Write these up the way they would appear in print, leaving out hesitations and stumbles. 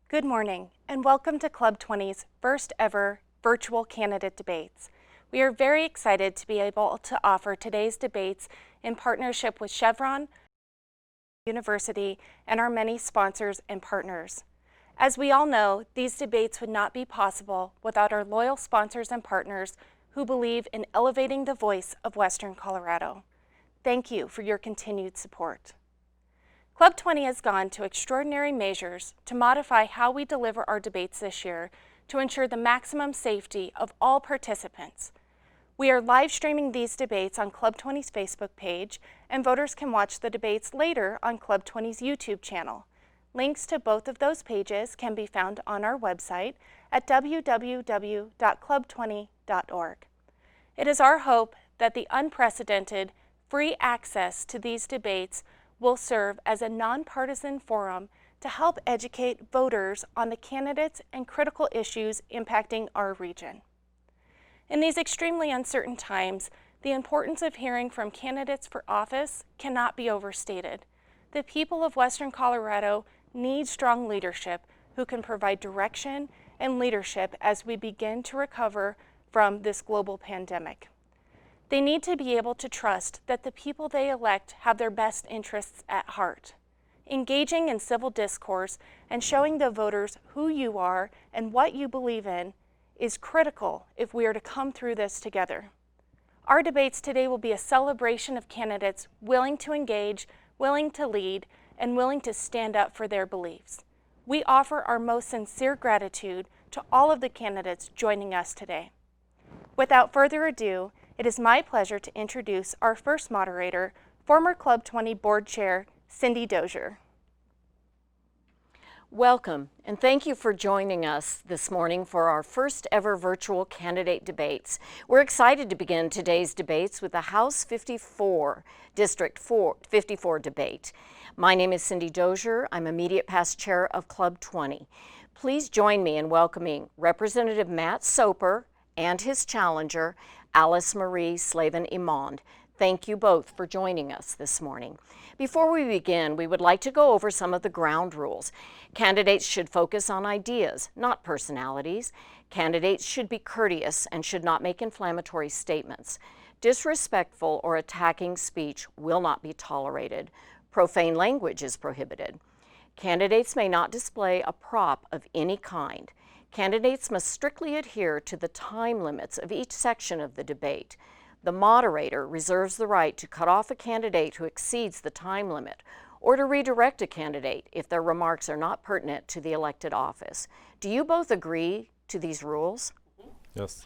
Good morning, and welcome to Club 20's first ever virtual candidate debates. We are very excited to be able to offer today's debates in partnership with Chevron University and our many sponsors and partners. As we all know, these debates would not be possible without our loyal sponsors and partners who believe in elevating the voice of Western Colorado. Thank you for your continued support. Club 20 has gone to extraordinary measures to modify how we deliver our debates this year to ensure the maximum safety of all participants. We are live streaming these debates on Club 20's Facebook page, and voters can watch the debates later on Club 20's YouTube channel. Links to both of those pages can be found on our website at www.club20.org. It is our hope that the unprecedented free access to these debates will serve as a nonpartisan forum to help educate voters on the candidates and critical issues impacting our region. In these extremely uncertain times, the importance of hearing from candidates for office cannot be overstated. The people of Western Colorado need strong leadership who can provide direction and leadership as we begin to recover from this global pandemic. They need to be able to trust that the people they elect have their best interests at heart. Engaging in civil discourse and showing the voters who you are and what you believe in is critical if we are to come through this together. Our debates today will be a celebration of candidates willing to engage, willing to lead, and willing to stand up for their beliefs. We offer our most sincere gratitude to all of the candidates joining us today. Without further ado, it is my pleasure to introduce our first moderator, former Club 20 Board Chair, Cindy Dozier. Welcome, and thank you for joining us this morning for our first ever virtual candidate debates. We're excited to begin today's debates with the House 54, District 54 debate. My name is Cindy Dozier. I'm immediate past chair of Club 20. Please join me in welcoming Representative Matt Soper and his challenger, Alice Marie Slaven-Emond. Thank you both for joining us this morning. Before we begin, we would like to go over some of the ground rules. Candidates should focus on ideas, not personalities. Candidates should be courteous and should not make inflammatory statements. Disrespectful or attacking speech will not be tolerated. Profane language is prohibited. Candidates may not display a prop of any kind. Candidates must strictly adhere to the time limits of each section of the debate. The moderator reserves the right to cut off a candidate who exceeds the time limit or to redirect a candidate if their remarks are not pertinent to the elected office. Do you both agree to these rules? Yes.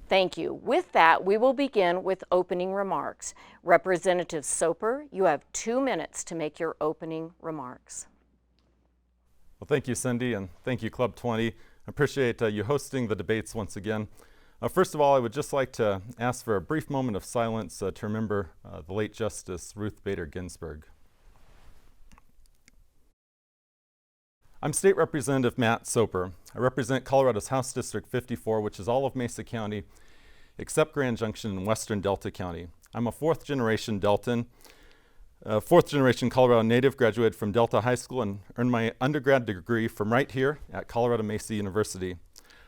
Thank you. With that, we will begin with opening remarks. Representative Soper, you have 2 minutes to make your opening remarks. Well, thank you, Cindy, and thank you, Club 20. I appreciate you hosting the debates once again. First of all, I would just like to ask for a brief moment of silence to remember the late Justice Ruth Bader Ginsburg. I'm State Representative Matt Soper. I represent Colorado's House District 54, which is all of Mesa County, except Grand Junction in western Delta County. I'm a fourth-generation Deltan, fourth-generation Colorado native, graduated from Delta High School and earned my undergrad degree from right here at Colorado Mesa University.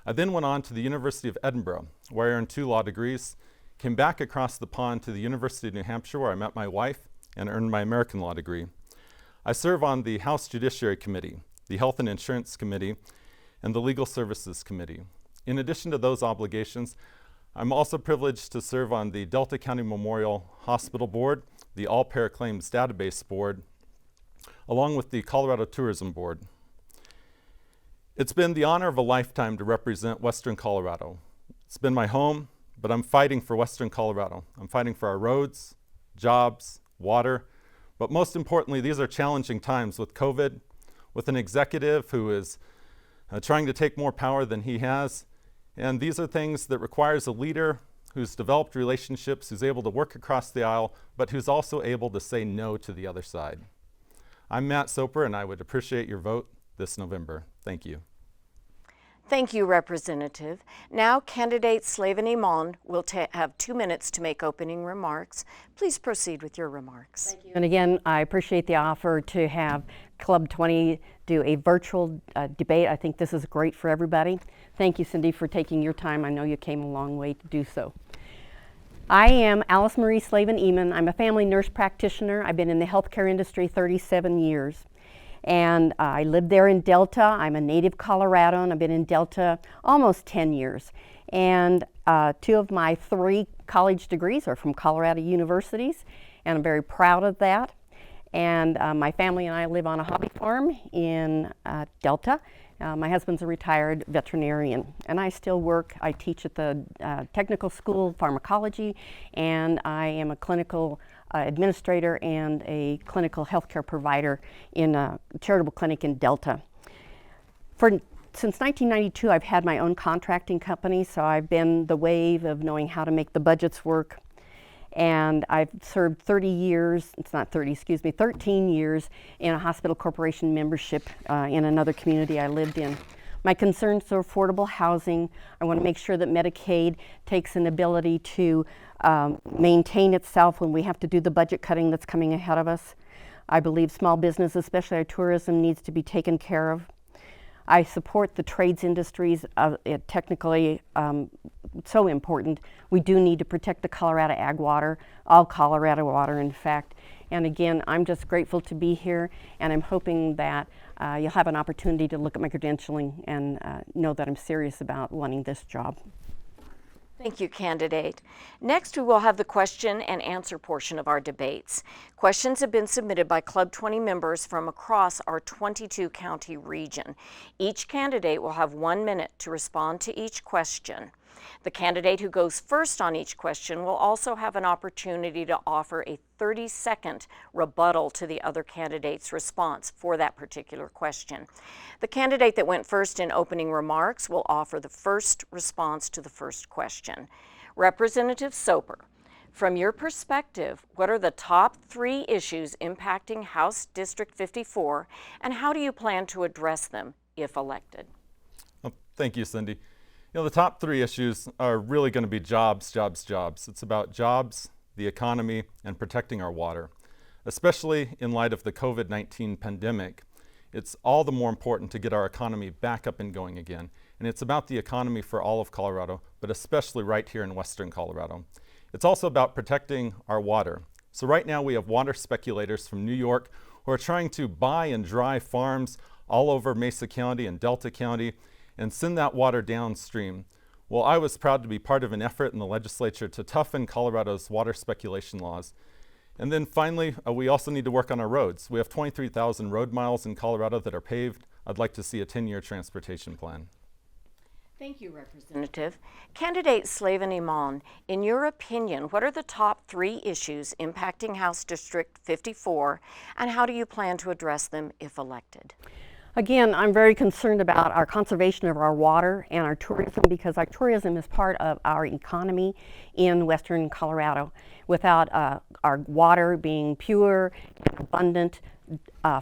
I then went on to the University of Edinburgh, where I earned 2 law degrees, came back across the pond to the University of New Hampshire, where I met my wife and earned my American law degree. I serve on the House Judiciary Committee, the Health and Insurance Committee, and the Legal Services Committee. In addition to those obligations, I'm also privileged to serve on the Delta County Memorial Hospital Board, the All Payer Claims Database Board, along with the Colorado Tourism Board. It's been the honor of a lifetime to represent Western Colorado. It's been my home, but I'm fighting for Western Colorado. I'm fighting for our roads, jobs, water, but most importantly, these are challenging times with COVID, with an executive who is trying to take more power than he has, and these are things that requires a leader who's developed relationships, who's able to work across the aisle, but who's also able to say no to the other side. I'm Matt Soper, and I would appreciate your vote this November. Thank you. Thank you, Representative. Now, candidate Slaven-Emond will have 2 minutes to make opening remarks. Please proceed with your remarks. Thank you. And again, I appreciate the offer to have Club 20 do a virtual debate. I think this is great for everybody. Thank you, Cindy, for taking your time. I know you came a long way to do so. I am Alice Marie Slaven-Emond. I'm a family nurse practitioner. I've been in the healthcare industry 37 years. And I live there in Delta. I'm a native Coloradoan. I've been in Delta almost 10 years. And 2 of my 3 college degrees are from Colorado universities, and I'm very proud of that. And my family and I live on a hobby farm in Delta. My husband's a retired veterinarian, and I still work. I teach at the technical school of pharmacology, and I am a clinical administrator and a clinical healthcare provider in a charitable clinic in Delta. Since 1992, I've had my own contracting company, so I've been the wave of knowing how to make the budgets work. And I've served 13 years in a hospital corporation membership in another community I lived in. My concerns are affordable housing. I want to make sure that Medicaid takes an ability to maintain itself when we have to do the budget cutting that's coming ahead of us. I believe small business, especially our tourism, needs to be taken care of. I support the trades industries, technically so important. We do need to protect the Colorado ag water, all Colorado water in fact. And again, I'm just grateful to be here, and I'm hoping that you'll have an opportunity to look at my credentialing and know that I'm serious about wanting this job. Thank you, candidate. Next, we will have the question and answer portion of our debates. Questions have been submitted by Club 20 members from across our 22-county region. Each candidate will have 1 minute to respond to each question. The candidate who goes first on each question will also have an opportunity to offer a 30-second rebuttal to the other candidate's response for that particular question. The candidate that went first in opening remarks will offer the first response to the first question. Representative Soper, from your perspective, what are the top 3 issues impacting House District 54, and how do you plan to address them if elected? Well, thank you, Cindy. You know, the top 3 issues are really going to be jobs, jobs, jobs. It's about jobs, the economy, and protecting our water. Especially in light of the COVID-19 pandemic, it's all the more important to get our economy back up and going again. And it's about the economy for all of Colorado, but especially right here in Western Colorado. It's also about protecting our water. So right now we have water speculators from New York who are trying to buy and dry farms all over Mesa County and Delta County and send that water downstream. Well, I was proud to be part of an effort in the legislature to toughen Colorado's water speculation laws. And then finally, we also need to work on our roads. We have 23,000 road miles in Colorado that are paved. I'd like to see a 10-year transportation plan. Thank you, Representative. Candidate Slaven-Emond, in your opinion, what are the top 3 issues impacting House District 54, and how do you plan to address them if elected? Again, I'm very concerned about our conservation of our water and our tourism, because our tourism is part of our economy in Western Colorado. Without our water being pure and abundant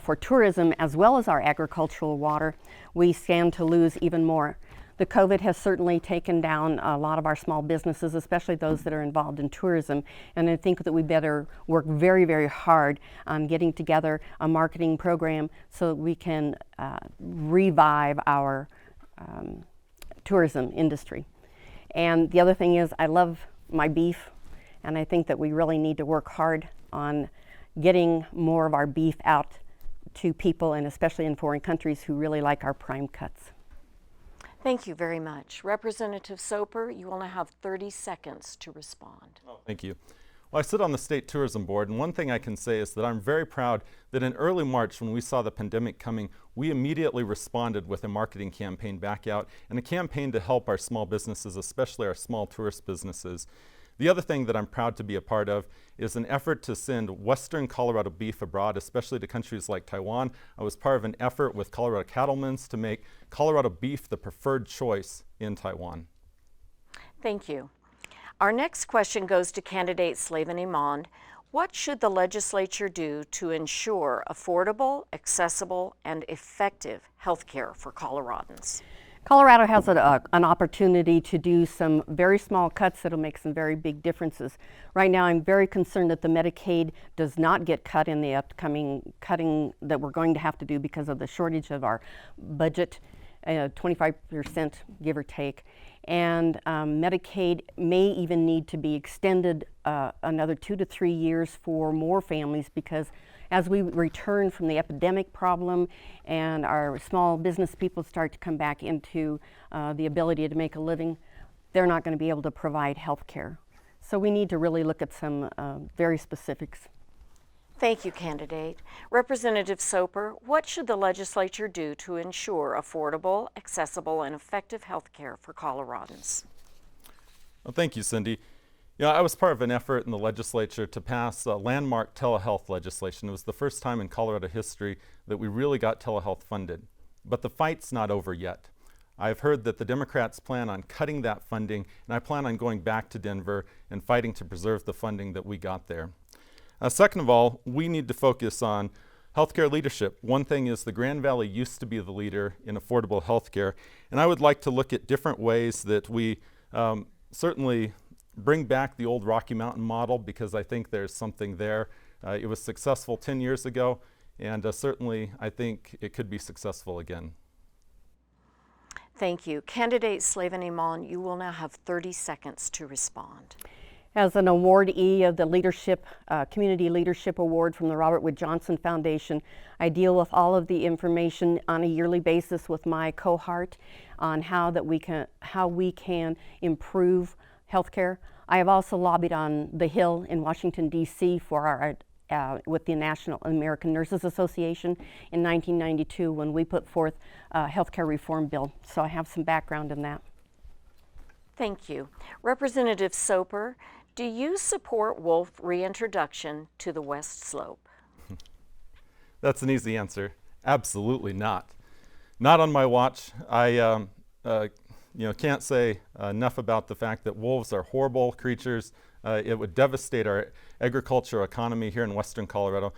for tourism as well as our agricultural water, we stand to lose even more. The COVID has certainly taken down a lot of our small businesses, especially those that are involved in tourism. And I think that we better work very, very hard on getting together a marketing program so that we can revive our tourism industry. And the other thing is, I love my beef, and I think that we really need to work hard on getting more of our beef out to people, and especially in foreign countries who really like our prime cuts. Thank you very much. Representative Soper, you only have 30 seconds to respond. Oh, thank you. Well, I sit on the State Tourism Board, and one thing I can say is that I'm very proud that in early March, when we saw the pandemic coming, we immediately responded with a marketing campaign back out and a campaign to help our small businesses, especially our small tourist businesses. The other thing that I'm proud to be a part of is an effort to send Western Colorado beef abroad, especially to countries like Taiwan. I was part of an effort with Colorado Cattlemen's to make Colorado beef the preferred choice in Taiwan. Thank you. Our next question goes to candidate Slaven-Emond. What should the legislature do to ensure affordable, accessible, and effective health care for Coloradans? Colorado has an opportunity to do some very small cuts that'll make some very big differences. Right now, I'm very concerned that the Medicaid does not get cut in the upcoming cutting that we're going to have to do because of the shortage of our budget, 25% give or take. And Medicaid may even need to be extended another 2 to 3 years for more families, because as we return from the epidemic problem and our small business people start to come back into the ability to make a living, they're not going to be able to provide health care. So we need to really look at some very specifics. Thank you, candidate. Representative Soper, what should the legislature do to ensure affordable, accessible, and effective health care for Coloradans? Well, thank you, Cindy. I was part of an effort in the legislature to pass landmark telehealth legislation. It was the first time in Colorado history that we really got telehealth funded. But the fight's not over yet. I've heard that the Democrats plan on cutting that funding, and I plan on going back to Denver and fighting to preserve the funding that we got there. Second of all, we need to focus on healthcare leadership. One thing is the Grand Valley used to be the leader in affordable healthcare, and I would like to look at different ways that we certainly bring back the old Rocky Mountain model, because I think there's something there. It was successful 10 years ago, and certainly I think it could be successful again. Thank you. Candidate Slaven-Emond, you will now have 30 seconds to respond. As an awardee of the Leadership, Community Leadership Award from the Robert Wood Johnson Foundation, I deal with all of the information on a yearly basis with my cohort on how we can improve healthcare. I have also lobbied on the Hill in Washington, D.C. for our with the National American Nurses Association in 1992 when we put forth a healthcare reform bill. So I have some background in that. Thank you. Representative Soper, do you support wolf reintroduction to the West Slope? That's an easy answer. Absolutely not. Not on my watch. I can't say enough about the fact that wolves are horrible creatures. It would devastate our agricultural economy here in western Colorado.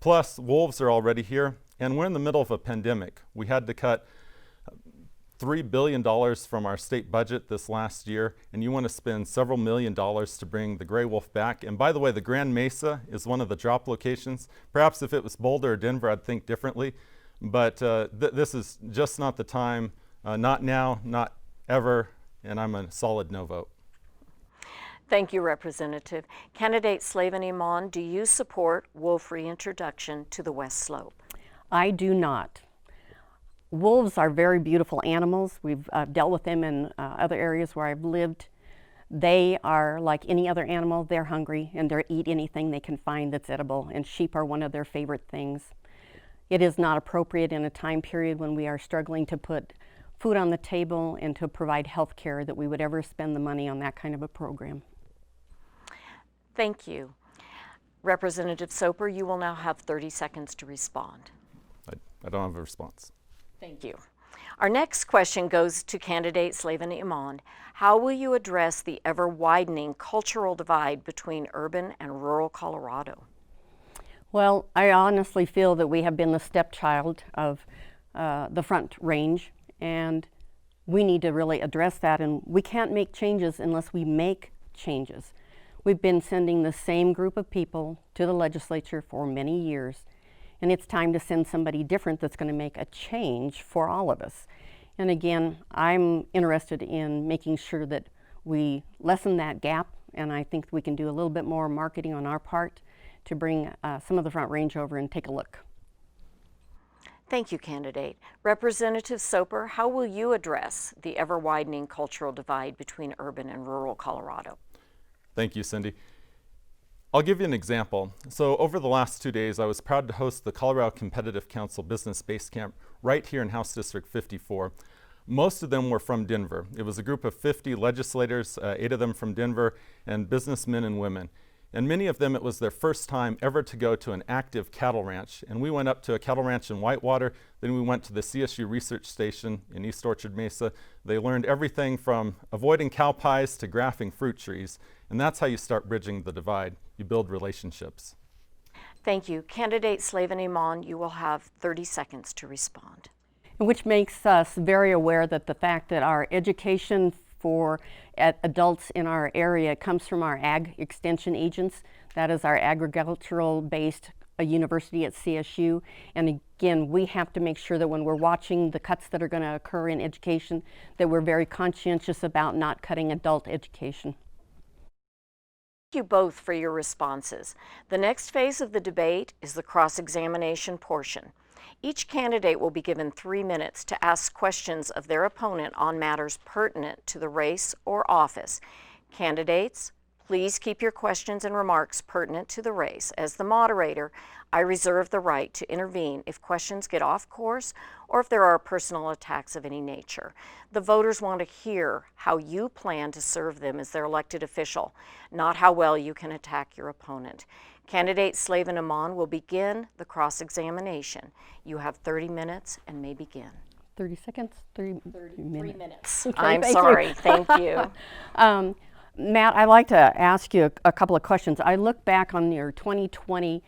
Plus, wolves are already here, and we're in the middle of a pandemic. We had to cut $3 billion from our state budget this last year, and you want to spend several $1 million to bring the gray wolf back. And by the way, the Grand Mesa is one of the drop locations. Perhaps if it was Boulder or Denver, I'd think differently, but this is just not the time, not now, not ever, and I'm a solid no vote. Thank you, Representative. Candidate Slaven-Emond, do you support wolf reintroduction to the West Slope? I do not. Wolves are very beautiful animals. We've dealt with them in other areas where I've lived. They are like any other animal. They're hungry and they eat anything they can find that's edible, and sheep are one of their favorite things. It is not appropriate in a time period when we are struggling to put food on the table and to provide health care that we would ever spend the money on that kind of a program. Thank you. Representative Soper, you will now have 30 seconds to respond. I don't have a response. Thank you. Our next question goes to candidate Slaven-Emond. How will you address the ever-widening cultural divide between urban and rural Colorado? Well, I honestly feel that we have been the stepchild of the Front Range, and we need to really address that, and we can't make changes unless we make changes. We've been sending the same group of people to the legislature for many years, and it's time to send somebody different that's going to make a change for all of us. And again, I'm interested in making sure that we lessen that gap, and I think we can do a little bit more marketing on our part to bring some of the Front Range over and take a look. Thank you, candidate. Representative Soper, how will you address the ever-widening cultural divide between urban and rural Colorado? Thank you, Cindy. I'll give you an example. So over the last 2 days, I was proud to host the Colorado Competitive Council Business Base Camp right here in House District 54. Most of them were from Denver. It was a group of 50 legislators, 8 of them from Denver, and businessmen and women. And many of them, it was their first time ever to go to an active cattle ranch. And we went up to a cattle ranch in Whitewater, then we went to the CSU Research Station in East Orchard Mesa. They learned everything from avoiding cow pies to grafting fruit trees. And that's how you start bridging the divide. You build relationships. Thank you. Candidate Slaven-Emond, you will have 30 seconds to respond. which makes us very aware that the fact that our education for adults in our area comes from our ag extension agents. That is our agricultural-based university at CSU. And again, we have to make sure that when we're watching the cuts that are going to occur in education, that we're very conscientious about not cutting adult education. Thank you both for your responses. The next phase of the debate is the cross-examination portion. Each candidate will be given 3 minutes to ask questions of their opponent on matters pertinent to the race or office. Candidates, please keep your questions and remarks pertinent to the race. As the moderator, I reserve the right to intervene if questions get off course or if there are personal attacks of any nature. The voters want to hear how you plan to serve them as their elected official, not how well you can attack your opponent. Candidate Slaven-Emond will begin the cross-examination. You have 30 minutes and may begin. 30 seconds? 3 minutes. Okay, I'm sorry. Thank you. Matt, I'd like to ask you a couple of questions. I look back on your 2020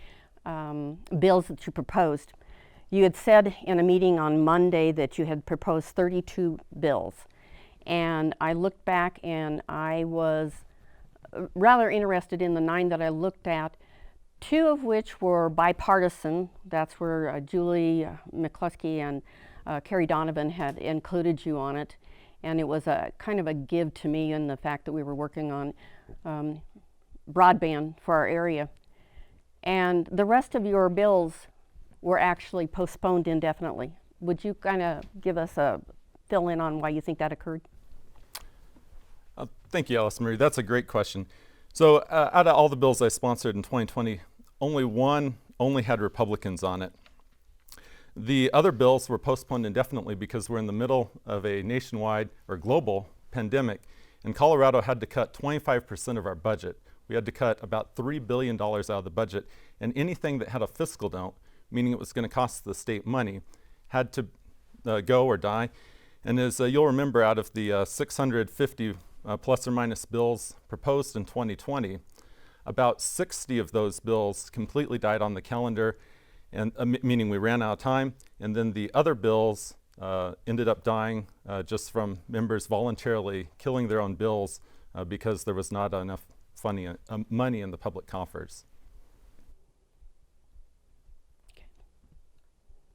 bills that you proposed. You had said in a meeting on Monday that you had proposed 32 bills. And I looked back and I was rather interested in the 9 that I looked at, 2 of which were bipartisan. That's where Julie McCluskey and Carrie Donovan had included you on it. And it was a kind of a give to me in the fact that we were working on broadband for our area. And the rest of your bills were actually postponed indefinitely. Would you kind of give us a fill in on why you think that occurred? Thank you, Alice Marie. That's a great question. So out of all the bills I sponsored in 2020, only one had Republicans on it. The other bills were postponed indefinitely because we're in the middle of a nationwide or global pandemic, and Colorado had to cut 25% of our budget. We had to cut about $3 billion out of the budget, and anything that had a fiscal note, meaning it was going to cost the state money, had to go or die. And as you'll remember, out of the 650 plus or minus bills proposed in 2020, about 60 of those bills completely died on the calendar, and meaning we ran out of time, and then the other bills ended up dying just from members voluntarily killing their own bills because there was not enough money in the public coffers.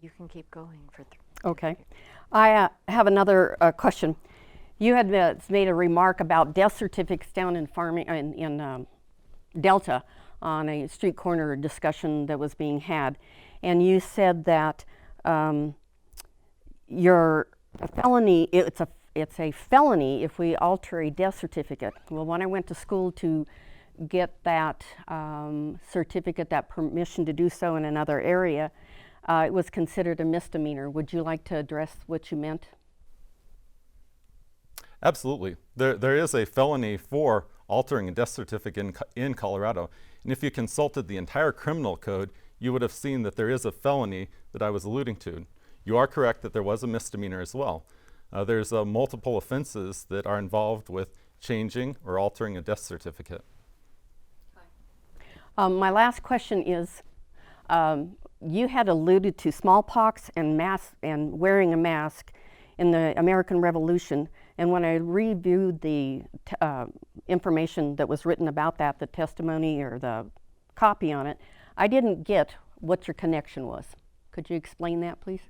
You can keep going for Okay. I have another question. You had made a remark about death certificates down in farming in Delta on a street corner discussion that was being had. And you said that your felony, it's a felony if we alter a death certificate. Well, when I went to school to get that certificate, that permission to do so in another area, it was considered a misdemeanor. Would you like to address what you meant? Absolutely. There is a felony for altering a death certificate in Colorado. And if you consulted the entire criminal code, you would have seen that there is a felony that I was alluding to. You are correct that there was a misdemeanor as well. There's multiple offenses that are involved with changing or altering a death certificate. My last question is, you had alluded to smallpox and wearing a mask in the American Revolution. And when I reviewed the information that was written about that, the testimony or the copy on it, I didn't get what your connection was. Could you explain that, please?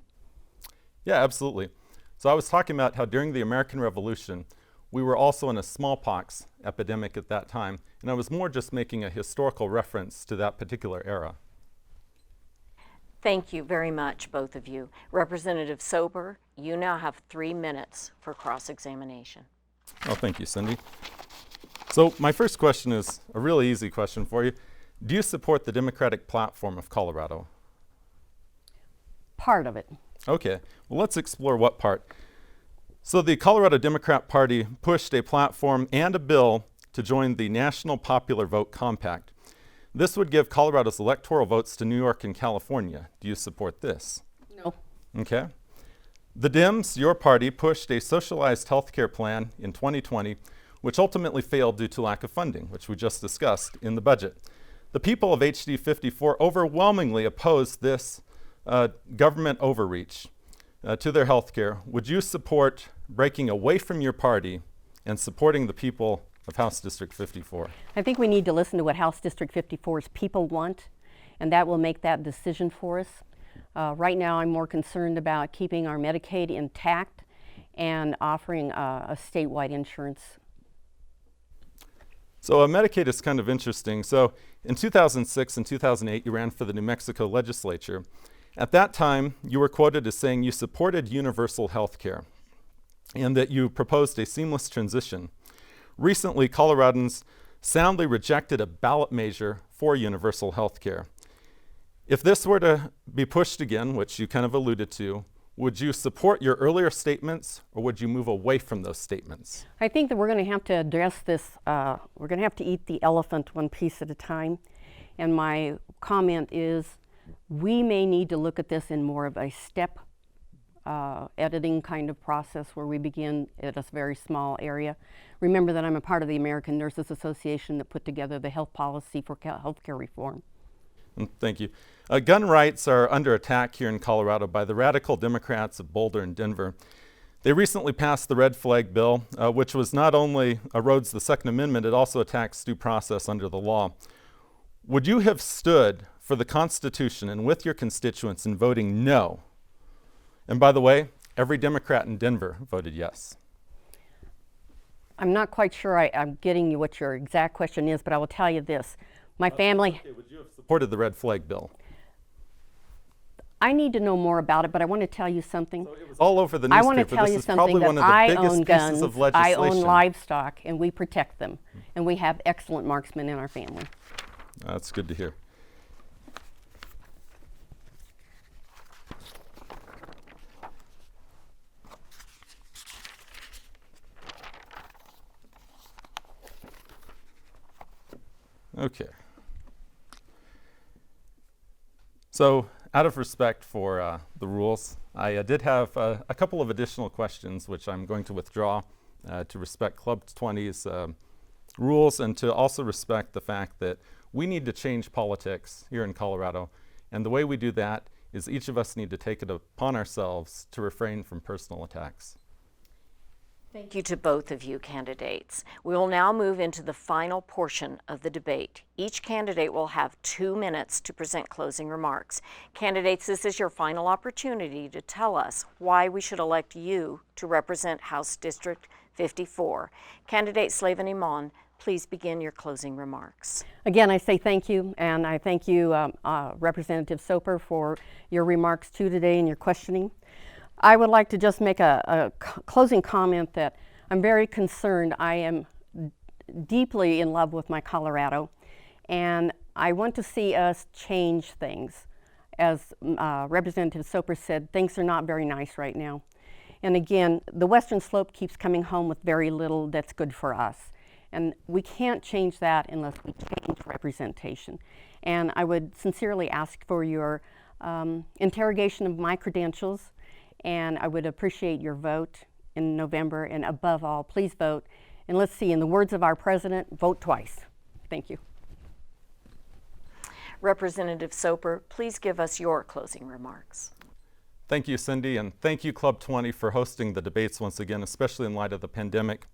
Yeah, absolutely. So I was talking about how during the American Revolution, we were also in a smallpox epidemic at that time, and I was more just making a historical reference to that particular era. Thank you very much, both of you. Representative Soper, you now have 3 minutes for cross-examination. Oh, thank you, Cindy. So my first question is a really easy question for you. Do you support the Democratic platform of Colorado? Part of it. Okay, well, let's explore what part. So the Colorado Democrat Party pushed a platform and a bill to join the National Popular Vote Compact. This would give Colorado's electoral votes to New York and California. Do you support this? No. Okay. The Dems, your party, pushed a socialized health care plan in 2020, which ultimately failed due to lack of funding, which we just discussed in the budget. The people of HD 54 overwhelmingly opposed this government overreach. to their health care, would you support breaking away from your party and supporting the people of House District 54? I think we need to listen to what House District 54's people want, and that will make that decision for us. Right now, I'm more concerned about keeping our Medicaid intact and offering a statewide insurance. So Medicaid is kind of interesting. So in 2006 and 2008, you ran for the New Mexico legislature. At that time, you were quoted as saying you supported universal health care and that you proposed a seamless transition. Recently, Coloradans soundly rejected a ballot measure for universal health care. If this were to be pushed again, which you kind of alluded to, would you support your earlier statements or would you move away from those statements? I think that we're going to have to address this. We're going to have to eat the elephant one piece at a time. And my comment is we may need to look at this in more of a step editing kind of process where we begin at a very small area. Remember that I'm a part of the American Nurses Association that put together the health policy for healthcare reform. Thank you. Gun rights are under attack here in Colorado by the radical Democrats of Boulder and Denver. They recently passed the red flag bill, which was not only erodes the Second Amendment, it also attacks due process under the law. Would you have stood for the Constitution and with your constituents in voting no? And by the way, every Democrat in Denver voted yes. I'm not quite sure I'm getting you what your exact question is, but I will tell you this. My family... Okay, would you have supported the red flag bill? I need to know more about it, but I want to tell you something. So it was all over the newspaper. I want to tell you something that I own guns, I own livestock, and we protect them. And we have excellent marksmen in our family. That's good to hear. Okay. So, out of respect for the rules, I did have a couple of additional questions which I'm going to withdraw to respect Club 20's rules and to also respect the fact that we need to change politics here in Colorado. And the way we do that is each of us need to take it upon ourselves to refrain from personal attacks. Thank you to both of you candidates. We will now move into the final portion of the debate. Each candidate will have 2 minutes to present closing remarks. Candidates, this is your final opportunity to tell us why we should elect you to represent House District 54. Candidate Slaven-Emond, please begin your closing remarks. Again, I say thank you, and I thank you, Representative Soper, for your remarks too today and your questioning. I would like to just make a closing comment that I'm very concerned. I am deeply in love with my Colorado, and I want to see us change things. As Representative Soper said, things are not very nice right now. And again, the Western Slope keeps coming home with very little that's good for us. And we can't change that unless we change representation. And I would sincerely ask for your interrogation of my credentials, and I would appreciate your vote in November, and above all, please vote. And let's see, in the words of our president, vote twice. Thank you. Representative Soper, please give us your closing remarks. Thank you, Cindy, and thank you, Club 20, for hosting the debates once again, especially in light of the pandemic.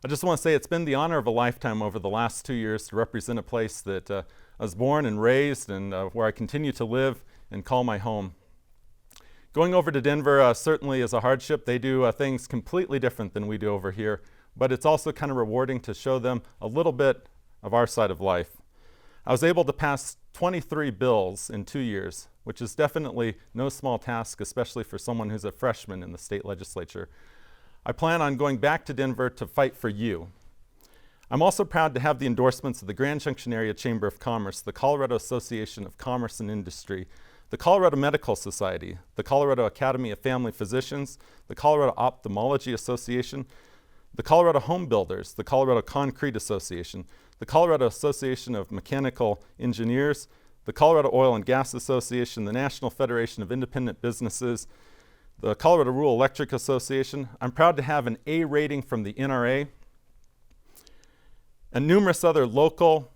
I just want to say it's been the honor of a lifetime over the last 2 years to represent a place that I was born and raised and where I continue to live and call my home. Going over to Denver certainly is a hardship. They do things completely different than we do over here, but it's also kind of rewarding to show them a little bit of our side of life. I was able to pass 23 bills in 2 years, which is definitely no small task, especially for someone who's a freshman in the state legislature. I plan on going back to Denver to fight for you. I'm also proud to have the endorsements of the Grand Junction Area Chamber of Commerce, the Colorado Association of Commerce and Industry, the Colorado Medical Society, the Colorado Academy of Family Physicians, the Colorado Ophthalmology Association, the Colorado Home Builders, the Colorado Concrete Association, the Colorado Association of Mechanical Engineers, the Colorado Oil and Gas Association, the National Federation of Independent Businesses, the Colorado Rural Electric Association. I'm proud to have an A rating from the NRA, and numerous other local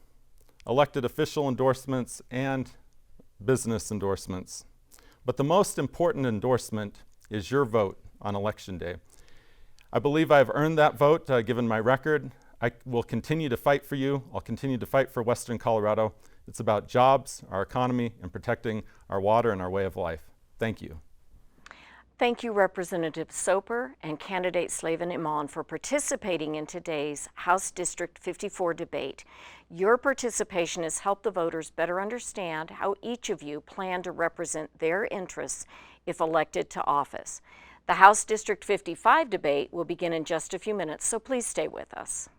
elected official endorsements and business endorsements. But the most important endorsement is your vote on Election Day. I believe I've earned that vote given my record. I will continue to fight for you. I'll continue to fight for Western Colorado. It's about jobs, our economy, and protecting our water and our way of life. Thank you. Thank you, Representative Soper and candidate Slaven-Emond, for participating in today's House District 54 debate. Your participation has helped the voters better understand how each of you plan to represent their interests if elected to office. The House District 55 debate will begin in just a few minutes, so please stay with us.